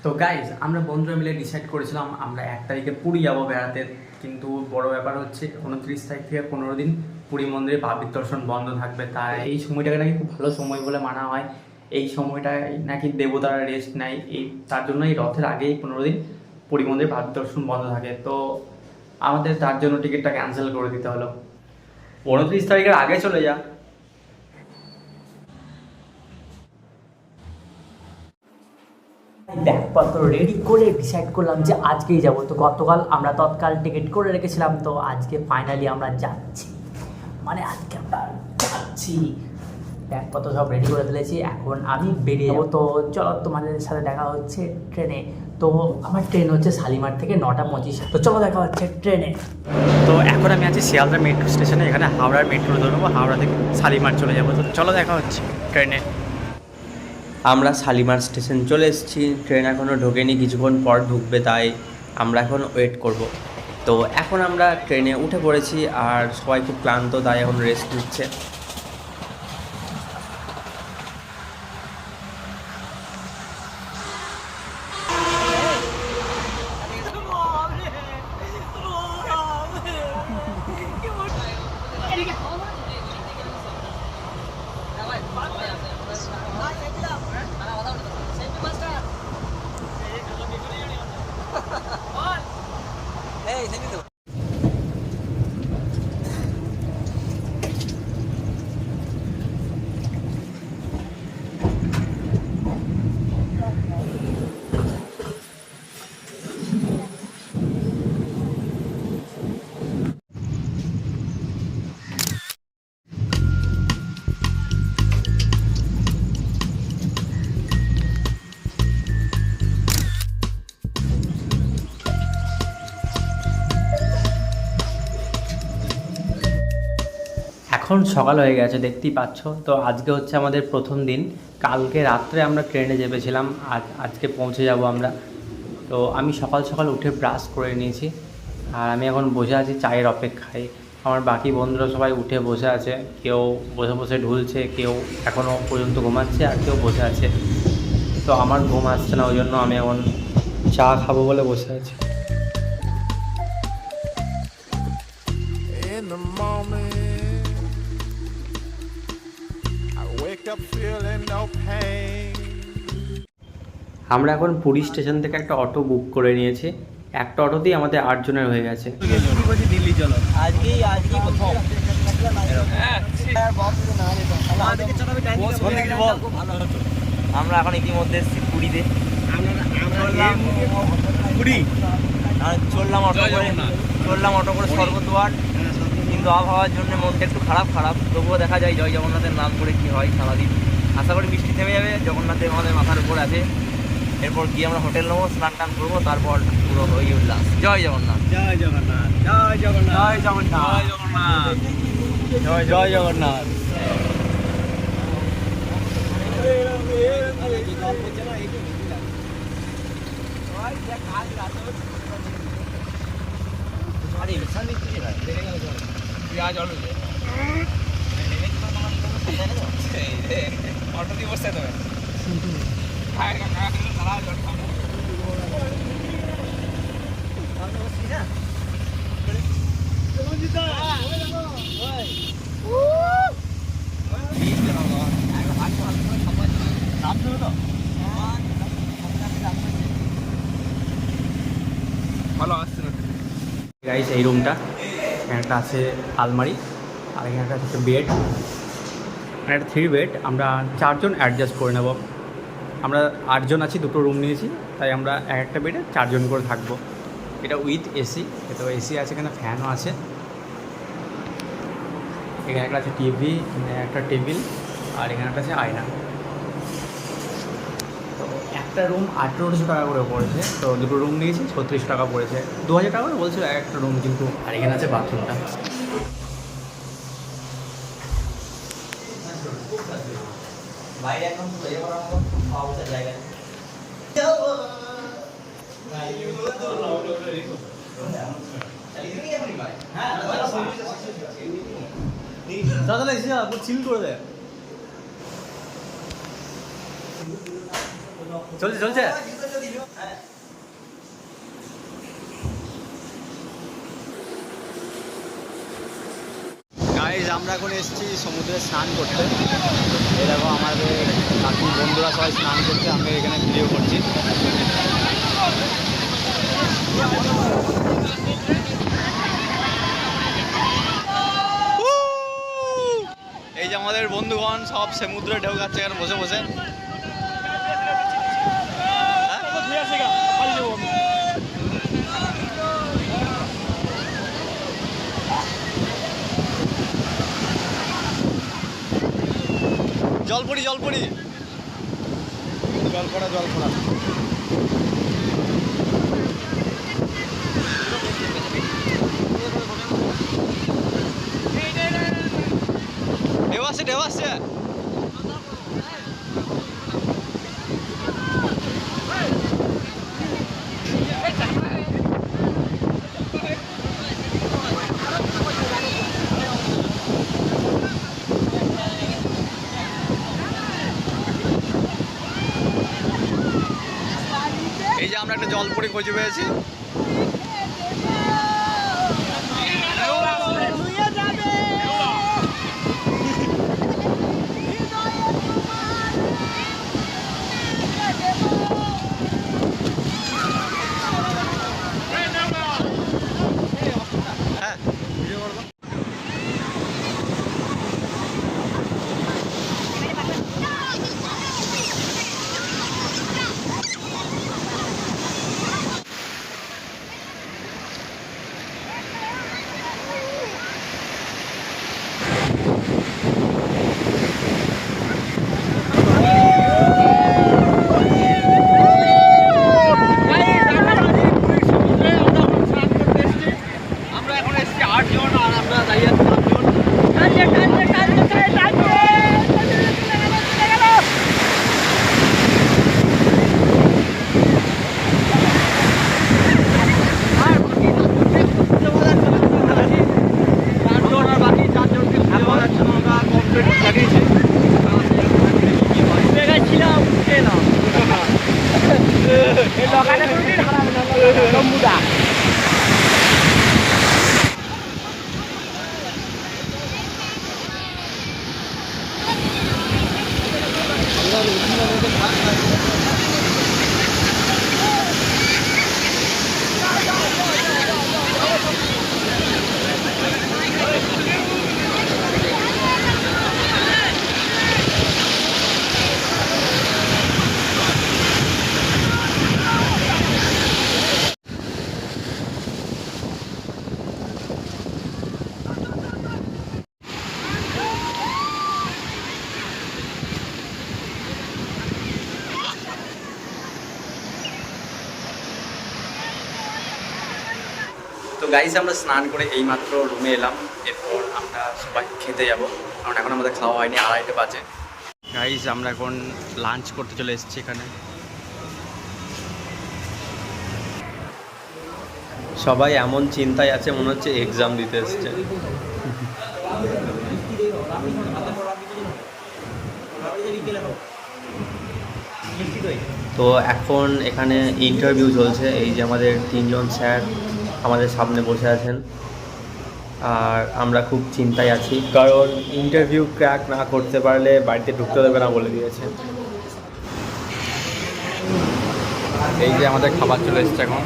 তো গাইজ আমরা বন্ধুরা মিলে ডিসাইড করেছিলাম আমরা 1 তারিখে পুরী যাবো বেড়াতে, কিন্তু বড় ব্যাপার হচ্ছে 29 তারিখ থেকে 15 দিন পুরী মন্দিরে পাবলিক দর্শন বন্ধ থাকবে। তাই এই সময়টাকে নাকি খুব ভালো সময় বলে মানা হয়। এই সময়টায় নাকি দেবতারা রেস্ট নেয়, তার জন্য এই রথের আগেই 15 দিন পুরী মন্দিরে পাবলিক দর্শন বন্ধ থাকে। তো আমাদের তার জন্য টিকিটটা ক্যান্সেল করে দিতে হলো। 29 তারিখের আগে চলে যা। ব্যাগপত্র রেডি করে ডিসাইড করলাম যে আজকেই যাব। তো গতকাল আমরা তৎকাল টিকিট করে রেখেছিলাম, তো আজকে ফাইনালি আমরা যাচ্ছি, মানে আজকে আমরা যাচ্ছি। ব্যাগপত্র সব রেডি করে ফেলেছি, এখন আমি বেরিয়ে যাবো। তো চলো তোমাদের সাথে দেখা হচ্ছে ট্রেনে। তো আমার ট্রেন হচ্ছে শালিমার থেকে 9:25। তো চলো দেখা হচ্ছে ট্রেনে। তো এখন আমি আছি শিয়ালদা মেট্রো স্টেশনে, এখানে হাওড়ার মেট্রো ধরবো, হাওড়া থেকে শালিমার চলে যাবো। তো চলো দেখা হচ্ছে ট্রেনে। আমরা শালিমার স্টেশন চলে এসেছি, ট্রেন এখনও ঢোকেনি, কিছুক্ষণ পর ঢুকবে, তাই আমরা এখন ওয়েট করব। তো এখন আমরা ট্রেনে উঠে পড়েছি, আর সবাই খুব ক্লান্ত, তাই এখন রেস্ট নিচ্ছে। এখন সকাল হয়ে গেছে, দেখতেই পাচ্ছ। তো আজকে হচ্ছে আমাদের প্রথম দিন। কালকে রাত্রে আমরা ট্রেনে চেপেছিলাম, আজকে পৌঁছে যাব আমরা। তো আমি সকাল সকাল উঠে ব্রাশ করে নিয়েছি, আর আমি এখন বসে আছি চায়ের অপেক্ষায়। আমার বাকি বন্ধুরা সবাই উঠে বসে আছে, কেউ বসে বসে ঢুলছে, কেউ এখনও পর্যন্ত ঘুমাচ্ছে, আর কেউ বসে আছে। তো আমার ঘুম আসছে না, ওই জন্য আমি এখন চা খাবো বলে বসে আছি। In the moment, I wake up feeling no pain. আমরা এখন পুরী স্টেশন থেকে একটা অটো বুক করে নিয়েছি, একটা অটোতেই আমাদের 8 জনের হয়ে গেছে। দিল্লি চলো, আজকেই প্রথম। আমরা এখন ইতিমধ্যে এসেছি পুরীতে। চললাম অটো করে স্বর্গদ্বার, কিন্তু আবহাওয়ার জন্য মনটা একটু খারাপ, তবুও দেখা যায় জয় জগন্নাথের নাম করে কি হয় সারাদিন। আশা করি বৃষ্টি থেমে যাবে, জগন্নাথের আমাদের মাথার উপর আছে। এরপর গিয়ে আমরা হোটেল নেবো, স্নান টান করবো, তারপর পুরো হয়ে উল্লাস। জয় জগন্নাথ, জয় জগন্নাথ, জয় জগন্নাথ, জয় জগন্নাথ, জয় জগন্নাথ, জয় জগন্নাথ। অটো দিয়ে বসতে হবে। ভালো আসছে না গাইস, এই রুমটা, এখানে একটা আছে আলমারি, আর এখানে একটা আছে বেড, মানে একটা 3 বেড। আমরা 4 জন অ্যাডজাস্ট করে নেব। আমরা 8 জন আছি, 2টো রুম নিয়েছি, তাই আমরা একটা বেডে 4 জন করে থাকবো। এটা উইথ এসি, তো এসি আছে, এখানে ফ্যানও আছে। এখানে একটা আছে টিভি, একটা টেবিল, আর এখানে একটা আছে আয়না। তো একটা রুম 1800 টাকা করে পড়েছে, তো 2টো রুম নিয়েছি 36 টাকা পড়েছে। 2000 টাকা করে বলছিল একটা রুম, কিন্তু। আর এখানে আছে বাথরুমটা। বাইরে এখন জায়গায় দাদা এসে চিল করে দেয়। চলছে চলছে। গাইজ আমরা এখন এসেছি সমুদ্রে স্নান করতে। এই দেখো আমাদের কাকু বন্ধুরা সবাই স্নান করছে, আমি এখানে ভিডিও করছি। এই যে আমাদের বন্ধুগণ সব সমুদ্রে ঢেউ খাচ্ছে এখানে বসে বসে। জলপরি জলপরি জলপড়া জলপড়া। ঢেউ আসছে ঢেউ আসছে। এই যে আমরা একটা জলপরি খুঁজে পেয়েছি। হ্যাঁ ভিডিও করবো। আমরা এখন এসেছি 8 জন আর আমরা দাঁড়িয়ে আছি 5 জন। তো গাইস আমরা স্নান করে এইমাত্র রুমে এলাম, এরপর আমরা সবাই খেতে যাব, কারণ এখন আমাদের খাওয়া হয়নি, 2:30 বাজে। গাইস আমরা এখন লাঞ্চ করতে চলে এসেছি এখানে। সবাই এমন চিন্তায় আছে মনে হচ্ছে এক্সাম দিতে এসছে। তো এখন এখানে ইন্টারভিউ চলছে। এই যে আমাদের 3 জন স্যার আমাদের সামনে বসে আছেন, আর আমরা খুব চিন্তায় আছি, কারণ ইন্টারভিউ ক্র্যাক না করতে পারলে বাড়িতে ঢুকতে দেবে না বলে দিয়েছে। এই যে আমাদের খাবার চলে এসছে এখন।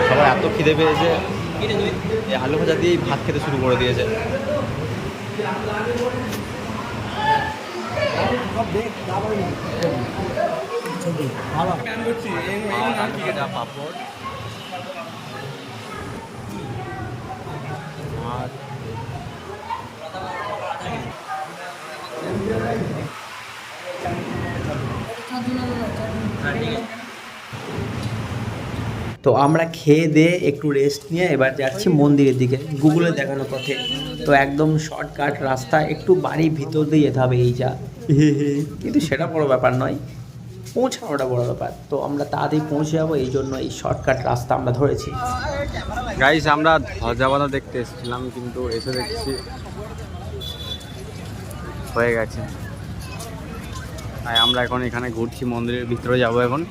সবার এত খিদে পেয়েছে, এই আলু ভাজা দিয়েই ভাত খেতে শুরু করে দিয়েছে। পাপড় আর তো আমরা খেয়ে দিয়ে একটু রেস্ট নিয়ে এবার যাচ্ছি মন্দিরের দিকে, গুগলে দেখানো পথে। তো একদম শর্টকাট রাস্তা, একটু বাড়ির ভিতর দিয়ে যেতে হবে এই যা, কিন্তু সেটা বড় ব্যাপার নয়, পৌঁছানোটা বড় ব্যাপার। তো আমরা তাড়াতাড়ি পৌঁছে যাবো, এই জন্য এই শর্টকাট রাস্তা আমরা ধরেছি। গাইস আমরা ধ্বজাবাধা দেখতে এসেছিলাম, কিন্তু এসে দেখছি হয়ে গেছে। তাই আমরা এখন এখানে ঘুরছি, মন্দিরের ভিতরে যাব এখন।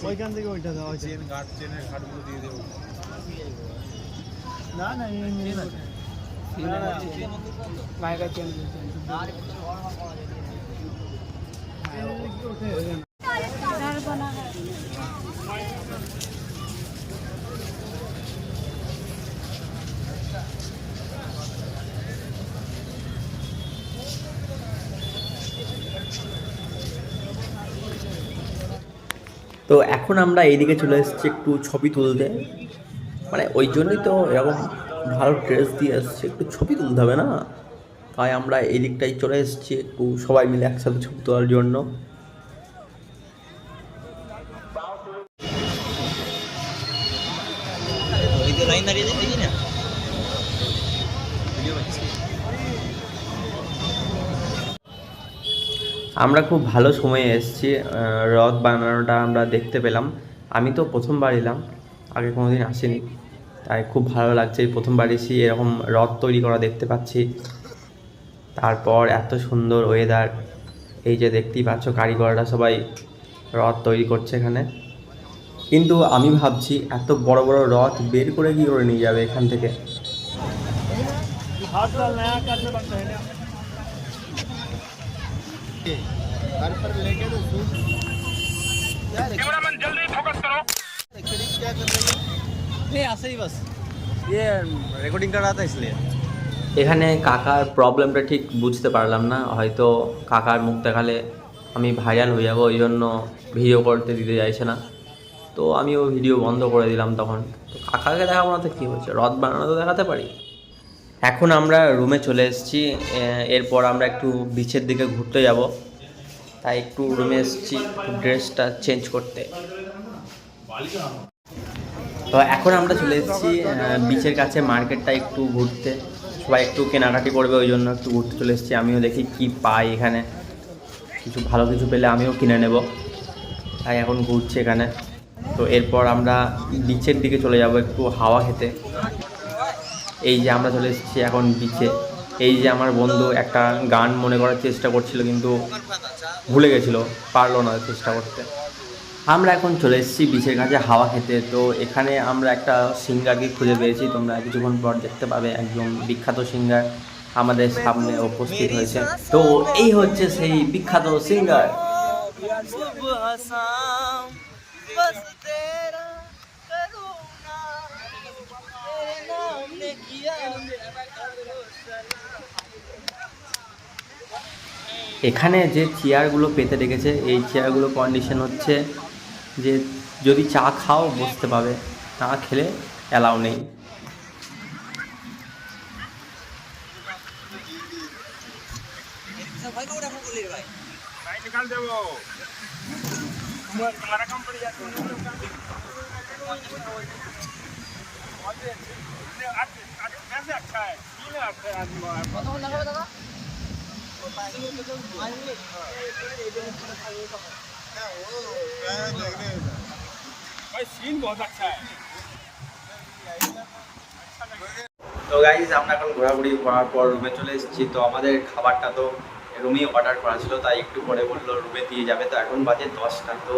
ওইখান থেকে ওইটা দেওয়া হয়েছে চেন ঘাট, চেনের ঘাটগুলো দিয়ে দেবো। না না মায়ের চেন তো এখন আমরা এইদিকে চলে এসেছি একটু ছবি তুলতে, মানে ওই জন্যই তো এরকম ভালো ড্রেস দিয়ে এসেছি, একটু ছবি তুলতে হবে না, তাই আমরা এই দিকটাই চলে এসেছি একটু সবাই মিলে একসাথে ছবি তোলার জন্য। আমরা খুব ভালো সময়ে এসেছি, রথ বানানোটা আমরা দেখতে পেলাম। আমি তো প্রথমবার এলাম, আগে কোনোদিন আসিনি, তাই খুব ভালো লাগছে এই প্রথমবার এসে এরকম রথ তৈরি করা দেখতে পাচ্ছি। তারপর এত সুন্দর ওয়েদার, এই যে দেখতেই পাচ্ছ কারিগররা সবাই রথ তৈরি করছে এখানে। কিন্তু আমি ভাবছি এত বড় বড় রথ বের করে কী করে নিয়ে যাবে এখান থেকে। এখানে কাকার প্রবলেমটা ঠিক বুঝতে পারলাম না, হয়তো কাকার মুখ দেখালে আমি ভাইরাল হয়ে যাবো, ওই জন্য ভিডিও করতে দিতে চাইছে না। তো আমিও ভিডিও বন্ধ করে দিলাম তখন। তো কাকাকে দেখাবো না তো কী হচ্ছে, রথ বানানো তো দেখাতে পারি। এখন আমরা রুমে চলে এসেছি, এরপর আমরা একটু বিচের দিকে ঘুরতে যাব, তাই একটু রুমে এসেছি ড্রেসটা চেঞ্জ করতে। তো এখন আমরা চলে এসেছি বিচের কাছে মার্কেটটা একটু ঘুরতে, সবাই একটু কেনাকাটি করবে ওই জন্য একটু ঘুরতে চলে এসেছি। আমিও দেখি কি পাই এখানে, কিছু ভালো কিছু পেলে আমিও কিনে নেব, তাই এখন ঘুরছি এখানে। তো এরপর আমরা বিচের দিকে চলে যাব একটু হাওয়া খেতে। এই যে আমরা চলে এসেছি এখন বিচে। এই যে আমার বন্ধু একটা গান মনে করার চেষ্টা করছিল কিন্তু ভুলে গেছিলো, পারলো না চেষ্টা করতে। আমরা এখন চলে এসেছি বিচের কাছে হাওয়া খেতে। তো এখানে আমরা একটা সিঙ্গারকে খুঁজে পেয়েছি, তোমরা কিছুক্ষণ পর দেখতে পাবে। একজন বিখ্যাত সিঙ্গার আমাদের সামনে উপস্থিত হয়েছে। তো এই হচ্ছে সেই বিখ্যাত সিঙ্গার। এখানে যে চেয়ারগুলো পেতে রেখেছে, এই চেয়ারগুলো কন্ডিশন হচ্ছে যে যদি চা খাও বসতে পাবে, না খেলে অ্যালাউ নেই। তো গাইজ আমরা এখন ঘোরাঘুরি করার পর রুমে চলে এসেছি। তো আমাদের খাবারটা তো রুমেই অর্ডার করা ছিল, তাই একটু পরে বললো রুমে দিয়ে যাবে। তো এখন বাজে 10টা, তো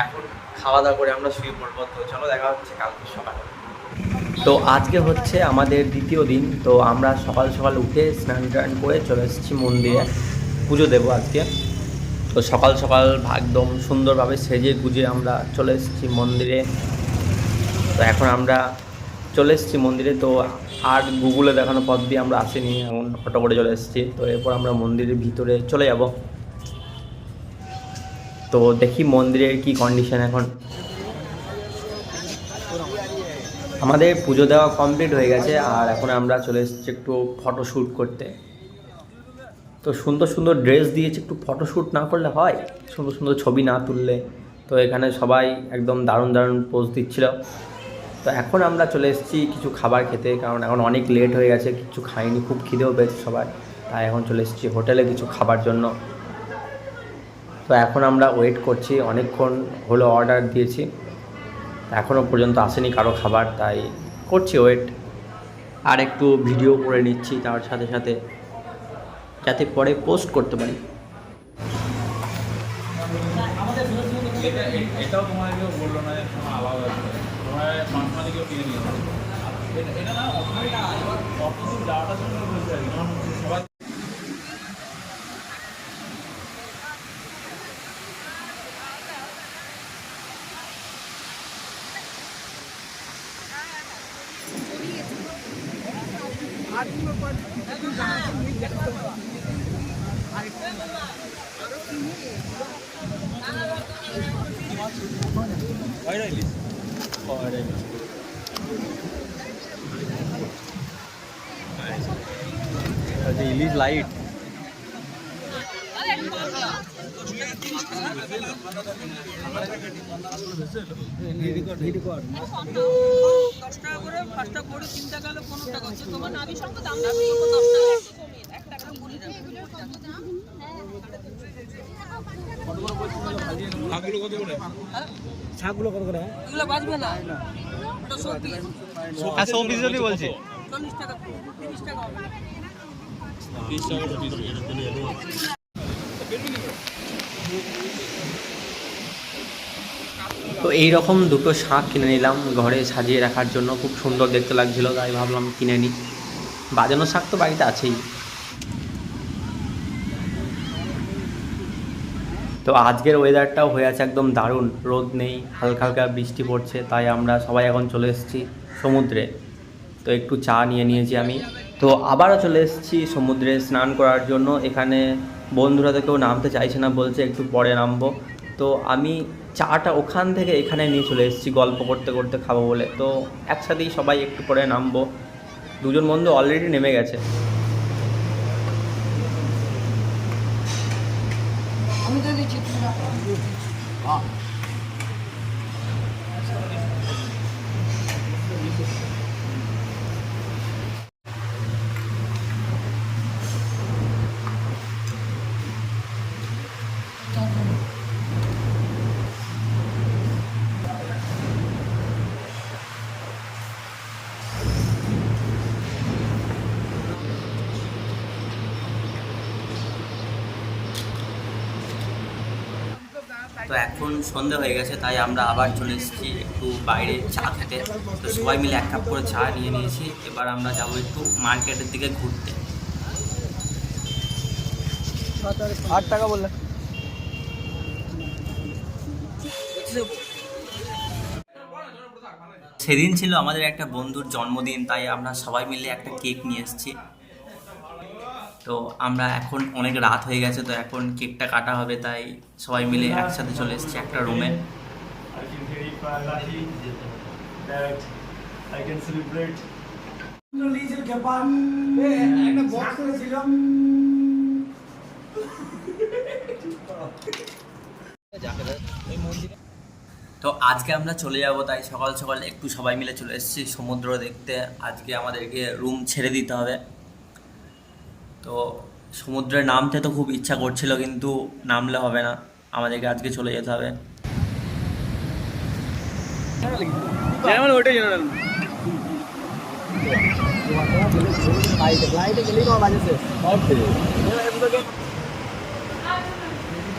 এখন খাওয়া দাওয়া করে আমরা শুয়ে পড়বো। তো চলো দেখা হচ্ছে কালকে সকালে। তো আজকে হচ্ছে আমাদের দ্বিতীয় দিন। তো আমরা সকাল সকাল উঠে স্নান টান করে চলে এসেছি মন্দিরে, পুজো দেবো আজকে। তো সকাল সকাল একদম সুন্দরভাবে সেজে গুজে আমরা চলে এসেছি মন্দিরে। তো এখন আমরা চলে এসেছি মন্দিরে। তো আর গুগলে দেখানো পথ দিয়ে আমরা আসিনি, এখন অটো করে চলে এসেছি। তো এরপর আমরা মন্দিরের ভিতরে চলে যাব। তো দেখি মন্দিরের কি কন্ডিশন এখন। আমাদের পুজো দেওয়া কমপ্লিট হয়ে গেছে, আর এখন আমরা চলে এসেছি একটু ফটোশ্যুট করতে। তো সুন্দর সুন্দর ড্রেস দিয়েছে, একটু ফটোশ্যুট না করলে হয়? সুন্দর সুন্দর ছবি না তুললে? তো এখানে সবাই একদম দারুণ দারুণ পোজ দিচ্ছিল। তো এখন আমরা চলে এসেছি কিছু খাবার খেতে, কারণ এখন অনেক লেট হয়ে গেছে, কিছু খাইনি, খুব খিদেও পেয়েছে সবাই। তাই এখন চলে এসেছি হোটেলে কিছু খাবার জন্য। তো এখন আমরা ওয়েট করছি, অনেকক্ষণ হলো অর্ডার দিয়েছি, এখনও পর্যন্ত আসেনি কারো খাবার, তাই করছি ওয়েট। আর একটু ভিডিও করে নিচ্ছি তার সাথে সাথে, যাতে পরে পোস্ট করতে পারি। এটাও তোমাদেরকে বললো না যে তোমার আলাদা তোমার মাঝমাঝে কেউ কিনে নিয়ে যাবে। এটা না অফিসে যাওয়াটার জন্য বলছে আর কি, সবাই ইলিশ লাইট। শাকগুলো কত করে? এগুলো বাজবে না, ওটা 100 পিস যদি বলছি 40 টাকা 30 টাকা হবে। তো এইরকম দুটো শাঁখ কিনে নিলাম ঘরে সাজিয়ে রাখার জন্য, খুব সুন্দর দেখতে লাগছিল, তাই ভাবলাম কিনে নিই। বাজানো শাঁখ তো বাড়িতে আছেই। তো আজকের ওয়েদারটাও হয়ে আছে একদম দারুণ, রোদ নেই, হালকা হালকা বৃষ্টি পড়ছে, তাই আমরা সবাই এখন চলে এসেছি সমুদ্রে। তো একটু চা নিয়ে নিয়েছি আমি। তো আবারও চলে এসেছি সমুদ্রে স্নান করার জন্য। এখানে বন্ধুরা তো কেউ নামতে চাইছে না, বলছে একটু পরে নামবো। তো আমি চাটা ওখান থেকে এখানে নিয়ে চলে এসেছি গল্প করতে করতে খাবো বলে। তো একসাথেই সবাই একটু পরে নামবো। দুজন বন্ধু অলরেডি নেমে গেছে। আমি তো দিচ্ছি তো এখন সন্ধে হয়ে গেছে, তাই আমরা আবার চলে এসেছি একটু বাইরে চা খেতে। তো সবাই মিলে এক কাপ করে চা নিয়ে নিয়েছি। এবার আমরা যাবো একটু মার্কেটের দিকে ঘুরতে। 8 টাকা বললে। সেদিন ছিল আমাদের একটা বন্ধুর জন্মদিন, তাই আমরা সবাই মিলে একটা কেক নিয়ে এসেছি। তো আমরা এখন অনেক রাত হয়ে গেছে, তো এখন কেকটা কাটা হবে, তাই সবাই মিলে একসাথে চলে এসেছি একটা রুমে। তো আজকে আমরা চলে যাব, তাই সকাল সকাল একটু সবাই মিলে চলে এসেছি সমুদ্র দেখতে। আজকে আমাদেরকে রুম ছেড়ে দিতে হবে। তো সমুদ্রে নামতে তো খুব ইচ্ছা করছিল, কিন্তু নামলে হবে না, আমাদেরকে আজকে চলে যেতে হবে। ওইটাই জেনারেল।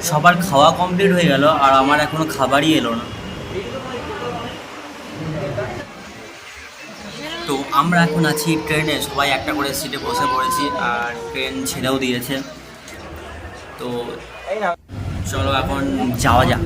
সবার খাওয়া কমপ্লিট হয়ে গেল, আর আমার এখনো খাবারই এলো না। তো আমরা এখন আছি ট্রেনে, সবাই একটা করে সিটে বসে পড়েছি, আর ট্রেন ছেড়েও দিয়েছে। তো চলো এখন যাওয়া যাক।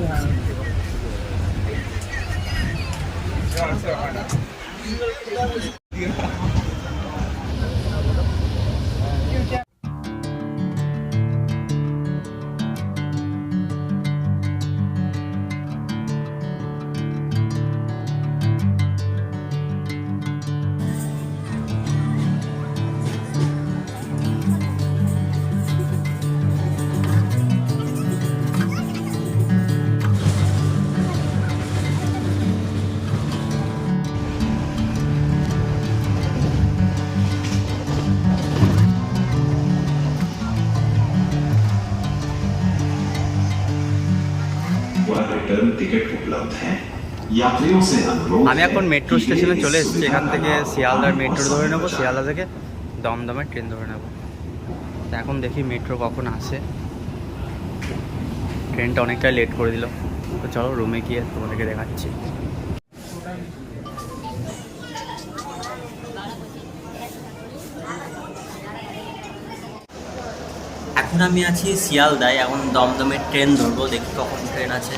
वह रिटर्न टिकट उपलब्ध है यात्रियों से अनुरोध আমি এখন মেট্রো স্টেশনে চলে এসেছি। এখান থেকে শিয়ালদার মেট্রো ধরে নেবো, শিয়ালদা থেকে দমদমের ট্রেন ধরে নেবো। তো এখন দেখি মেট্রো কখন আসে। ট্রেনটা অনেকটাই লেট করে দিল। তো চলো রুমে গিয়ে তোমাদেরকে দেখাচ্ছি। এখন আমি আছি শিয়ালদায়, এখন দমদমের ট্রেন ধরবো, দেখি কখন ট্রেন আছে।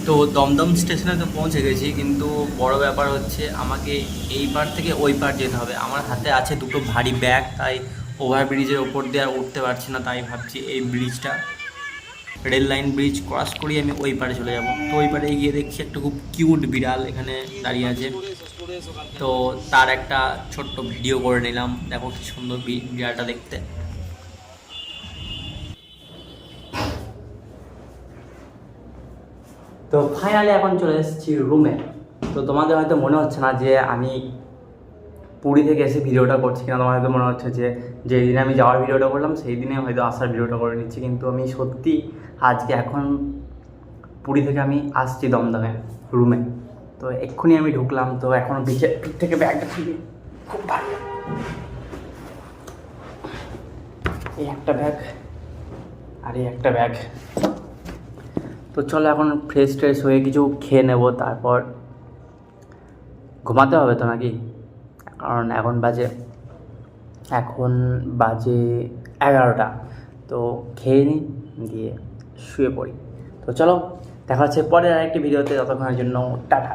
তো দমদম স্টেশনে তো পৌঁছে গেছি, কিন্তু বড় ব্যাপার হচ্ছে আমাকে এই পার থেকে ওই পার যেতে হবে। আমার হাতে আছে দুটো ভারী ব্যাগ, তাই ওভারব্রিজের ওপর দিয়ে আর উঠতে পারছি না। তাই ভাবছি এই ব্রিজটা, রেল লাইন ব্রিজ ক্রস করিয়ে আমি ওই পারে চলে যাব। তো ওই পারে গিয়ে দেখছি একটা খুব কিউট বিড়াল এখানে দাঁড়িয়ে আছে, তো তার একটা ছোট্ট ভিডিও করে নিলাম। দেখো কি সুন্দর বিড়ালটা দেখতে। তো ফাইনালি এখন চলে এসেছি রুমে। তো তোমাদের হয়তো মনে হচ্ছে না যে আমি পুরী থেকে এসে ভিডিওটা করছি কিনা, তোমার হয়তো মনে হচ্ছে যে যেই দিনে আমি যাওয়ার ভিডিওটা করলাম সেই দিনে হয়তো আসার ভিডিওটা করে নিচ্ছি, কিন্তু আমি সত্যি আজকে এখন পুরী থেকে আমি আসছি দমদমে রুমে। তো এক্ষুনি আমি ঢুকলাম, তো এখনও পিঠ থেকে ব্যাগটা খুবই খুব ভালো। এই একটা ব্যাগ আর এই একটা ব্যাগ। তো চলো এখন ফ্রেশ ট্রেশ হয়ে কিছু খেয়ে নেব, তারপর ঘুমাতে হবে তো নাকি, কারণ এখন বাজে 11টা। তো খেয়ে নিই, দিয়ে শুয়ে পড়ি। তো চলো দেখা হচ্ছে পরের আরেকটি ভিডিওতে, ততক্ষণের জন্য টাটা।